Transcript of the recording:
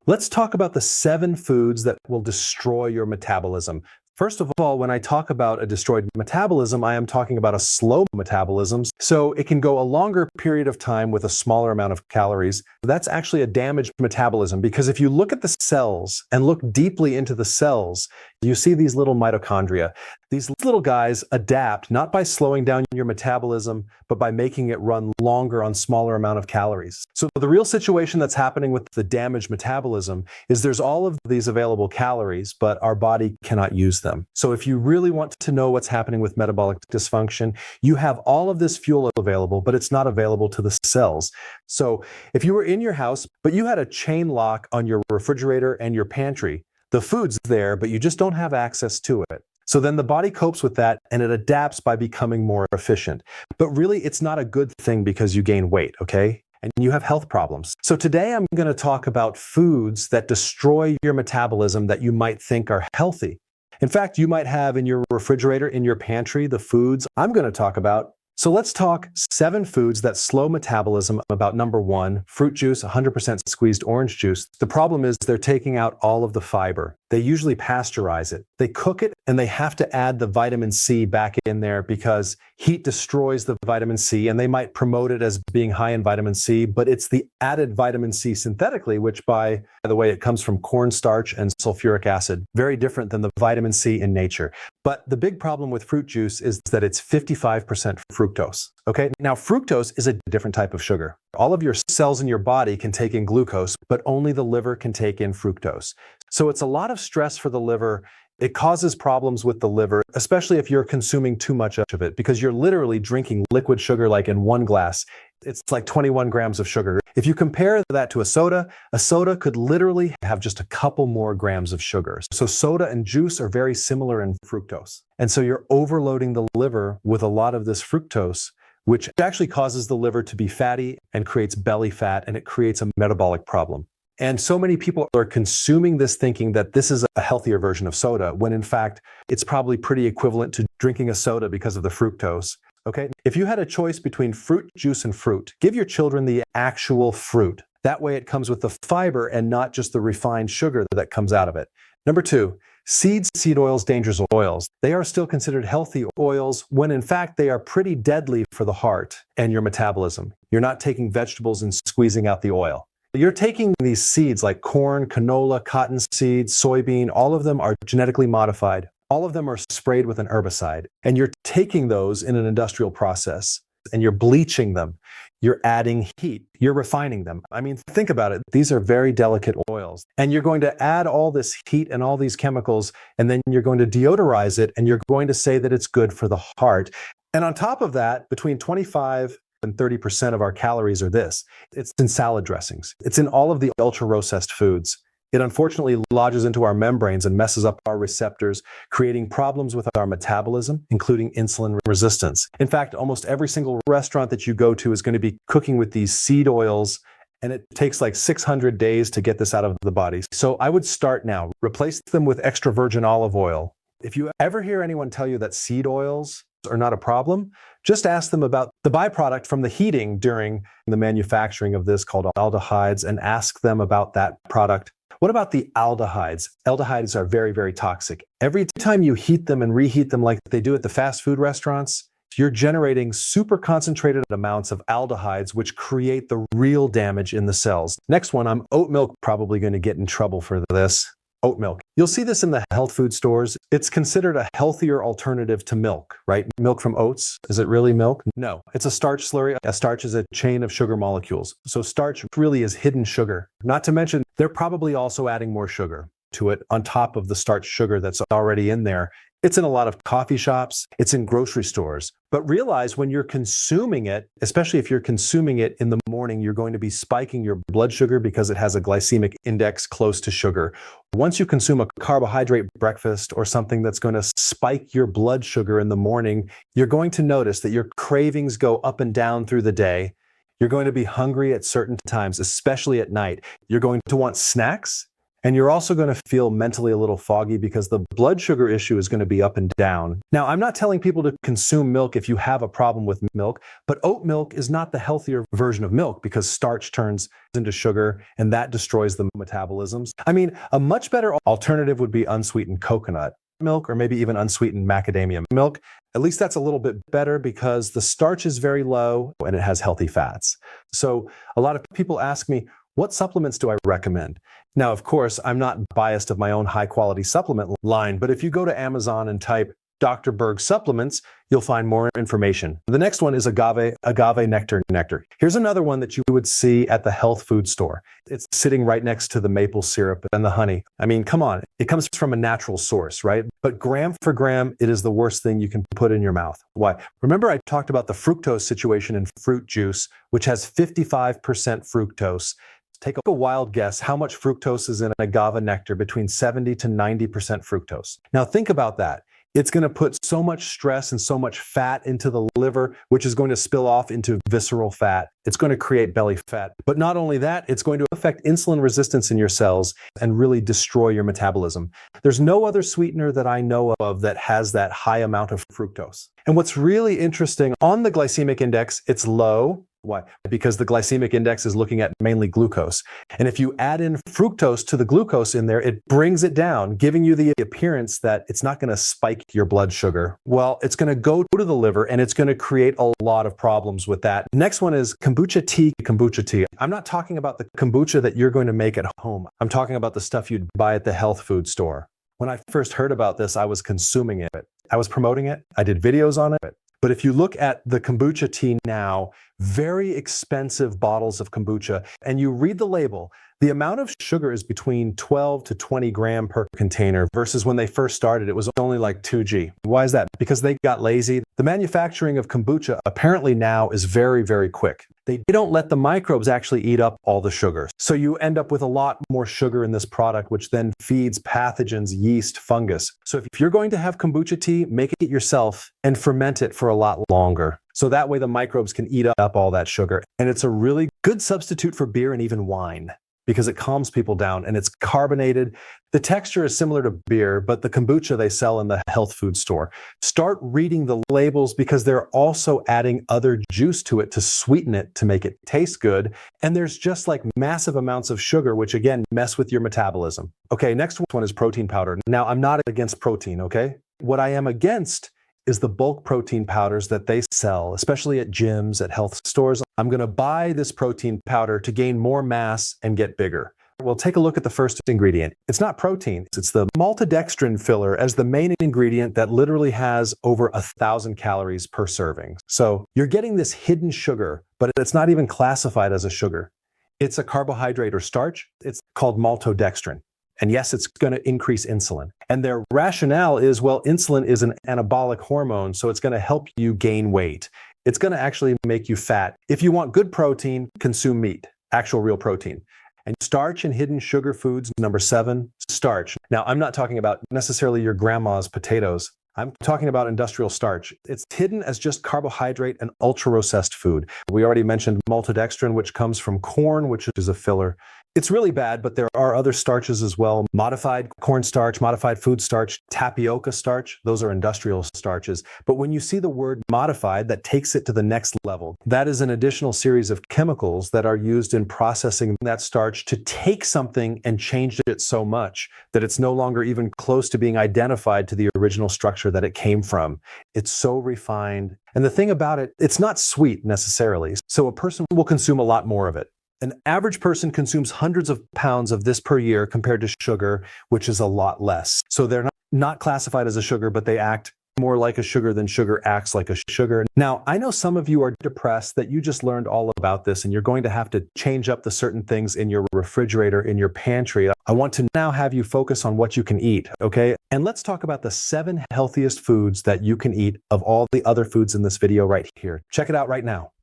Let's talk about the 7 foods that will destroy your metabolism. First of all, when I talk about a destroyed metabolism, I am talking about a slow metabolism. So it can go a longer period of time with a smaller amount of calories. That's actually a damaged metabolism because if you look at the cells and look deeply into the cells, you see these little mitochondria. These little guys adapt not by slowing down your metabolism, but by making it run longer on smaller amount of calories. So the real situation that's happening with the damaged metabolism is there's all of these available calories, but our body cannot use them. So if you really want to know what's happening with metabolic dysfunction, you have all of this fuel available, but it's not available to the cells. So if you were in your house, but you had a chain lock on your refrigerator and your pantry, the food's there, but you just don't have access to it. So then the body copes with that and it adapts by becoming more efficient. But really, it's not a good thing because you gain weight, okay? And you have health problems. So today I'm going to talk about foods that destroy your metabolism that you might think are healthy. In fact, you might have in your refrigerator, in your pantry, the foods I'm going to talk about. So let's talk 7 foods that slow metabolism. About number 1, fruit juice, 100% squeezed orange juice. The problem is they're taking out all of the fiber. They usually pasteurize it. They cook it and they have to add the vitamin C back in there because heat destroys the vitamin C, and they might promote it as being high in vitamin C, but it's the added vitamin C synthetically, which by the way, it comes from cornstarch and sulfuric acid. Very different than the vitamin C in nature. But the big problem with fruit juice is that it's 55% fructose. Okay, now fructose is a different type of sugar. All of your cells in your body can take in glucose, but only the liver can take in fructose. So it's a lot of stress for the liver. It causes problems with the liver, especially if you're consuming too much of it, because you're literally drinking liquid sugar like in one glass. It's like 21 grams of sugar. If you compare that to a soda could literally have just a couple more grams of sugar. So soda and juice are very similar in fructose. And so you're overloading the liver with a lot of this fructose, which actually causes the liver to be fatty and creates belly fat, and it creates a metabolic problem. And so many people are consuming this thinking that this is a healthier version of soda, when in fact, it's probably pretty equivalent to drinking a soda because of the fructose. Okay? If you had a choice between fruit juice and fruit, give your children the actual fruit. That way it comes with the fiber and not just the refined sugar that comes out of it. Number 2, seeds, seed oils, dangerous oils. They are still considered healthy oils when in fact they are pretty deadly for the heart and your metabolism. You're not taking vegetables and squeezing out the oil. You're taking these seeds like corn, canola, cottonseed, soybean, all of them are genetically modified. All of them are sprayed with an herbicide. And you're taking those in an industrial process and you're bleaching them. You're adding heat. You're refining them. I mean, think about it. These are very delicate oils. And you're going to add all this heat and all these chemicals, and then you're going to deodorize it, and you're going to say that it's good for the heart. And on top of that, between 25 and 30% of our calories are this. It's in salad dressings. It's in all of the ultra-processed foods. It unfortunately lodges into our membranes and messes up our receptors, creating problems with our metabolism, including insulin resistance. In fact, almost every single restaurant that you go to is going to be cooking with these seed oils, and it takes like 600 days to get this out of the body. So I would start now. Replace them with extra virgin olive oil. If you ever hear anyone tell you that seed oils are not a problem, just ask them about the byproduct from the heating during the manufacturing of this called aldehydes, and ask them about that product. What about the aldehydes? Aldehydes are very, very toxic. Every time you heat them and reheat them like they do at the fast food restaurants, you're generating super concentrated amounts of aldehydes, which create the real damage in the cells. Next one, I'm oat milk, probably going to get in trouble for this. Oat milk. You'll see this in the health food stores. It's considered a healthier alternative to milk, right? Milk from oats. Is it really milk? No. It's a starch slurry. A starch is a chain of sugar molecules. So starch really is hidden sugar. Not to mention, they're probably also adding more sugar to it on top of the starch sugar that's already in there. It's in a lot of coffee shops. It's in grocery stores. But realize when you're consuming it, especially if you're consuming it in the morning, you're going to be spiking your blood sugar because it has a glycemic index close to sugar. Once you consume a carbohydrate breakfast or something that's going to spike your blood sugar in the morning, you're going to notice that your cravings go up and down through the day. You're going to be hungry at certain times, especially at night. You're going to want snacks. And you're also going to feel mentally a little foggy because the blood sugar issue is going to be up and down. Now, I'm not telling people to consume milk if you have a problem with milk, but oat milk is not the healthier version of milk because starch turns into sugar and that destroys the metabolisms. I mean, a much better alternative would be unsweetened coconut milk or maybe even unsweetened macadamia milk. At least that's a little bit better because the starch is very low and it has healthy fats. So a lot of people ask me, what supplements do I recommend? Now, of course, I'm not biased of my own high quality supplement line, but if you go to Amazon and type Dr. Berg supplements, you'll find more information. The next one is agave nectar. Here's another one that you would see at the health food store. It's sitting right next to the maple syrup and the honey. I mean, come on, it comes from a natural source, right? But gram for gram, it is the worst thing you can put in your mouth. Why? Remember I talked about the fructose situation in fruit juice, which has 55% fructose. Take a wild guess how much fructose is in agave nectar, between 70 to 90% fructose. Now think about that. It's going to put so much stress and so much fat into the liver, which is going to spill off into visceral fat. It's going to create belly fat. But not only that, it's going to affect insulin resistance in your cells and really destroy your metabolism. There's no other sweetener that I know of that has that high amount of fructose. And what's really interesting, on the glycemic index, it's low. Why? Because the glycemic index is looking at mainly glucose. And if you add in fructose to the glucose in there, it brings it down, giving you the appearance that it's not going to spike your blood sugar. Well, it's going to go to the liver and it's going to create a lot of problems with that. Next one is kombucha tea. I'm not talking about the kombucha that you're going to make at home. I'm talking about the stuff you'd buy at the health food store. When I first heard about this, I was consuming it. I was promoting it. I did videos on it. But if you look at the kombucha tea now, very expensive bottles of kombucha, and you read the label, the amount of sugar is between 12 to 20 gram per container versus when they first started, it was only like 2G. Why is that? Because they got lazy. The manufacturing of kombucha apparently now is very, very quick. They don't let the microbes actually eat up all the sugar. So you end up with a lot more sugar in this product, which then feeds pathogens, yeast, fungus. So if you're going to have kombucha tea, make it yourself and ferment it for a lot longer. So that way the microbes can eat up all that sugar. And it's a really good substitute for beer and even wine, because it calms people down and it's carbonated. The texture is similar to beer, but the kombucha they sell in the health food store. Start reading the labels because they're also adding other juice to it to sweeten it, to make it taste good. And there's just like massive amounts of sugar, which again, mess with your metabolism. Okay, next one is protein powder. Now, I'm not against protein, okay? What I am against is the bulk protein powders that they sell, especially at gyms, at health stores. I'm going to buy this protein powder to gain more mass and get bigger. Well, take a look at the first ingredient. It's not protein. It's the maltodextrin filler as the main ingredient that literally has over 1,000 calories per serving. So you're getting this hidden sugar, but it's not even classified as a sugar. It's a carbohydrate or starch. It's called maltodextrin. And yes, it's going to increase insulin. And their rationale is, well, insulin is an anabolic hormone, so it's going to help you gain weight. It's going to actually make you fat. If you want good protein, consume meat, actual real protein. And starch and hidden sugar foods, number 7, starch. Now, I'm not talking about necessarily your grandma's potatoes. I'm talking about industrial starch. It's hidden as just carbohydrate and ultra-processed food. We already mentioned maltodextrin, which comes from corn, which is a filler. It's really bad, but there are other starches as well. Modified cornstarch, modified food starch, tapioca starch, those are industrial starches. But when you see the word modified, that takes it to the next level. That is an additional series of chemicals that are used in processing that starch to take something and change it so much that it's no longer even close to being identified to the original structure that it came from. It's so refined. And the thing about it, it's not sweet necessarily. So a person will consume a lot more of it. An average person consumes hundreds of pounds of this per year compared to sugar, which is a lot less. So they're not classified as a sugar, but they act more like a sugar than sugar acts like a sugar. Now, I know some of you are depressed that you just learned all about this and you're going to have to change up the certain things in your refrigerator, in your pantry. I want to now have you focus on what you can eat, okay? And let's talk about the 7 healthiest foods that you can eat of all the other foods in this video right here. Check it out right now.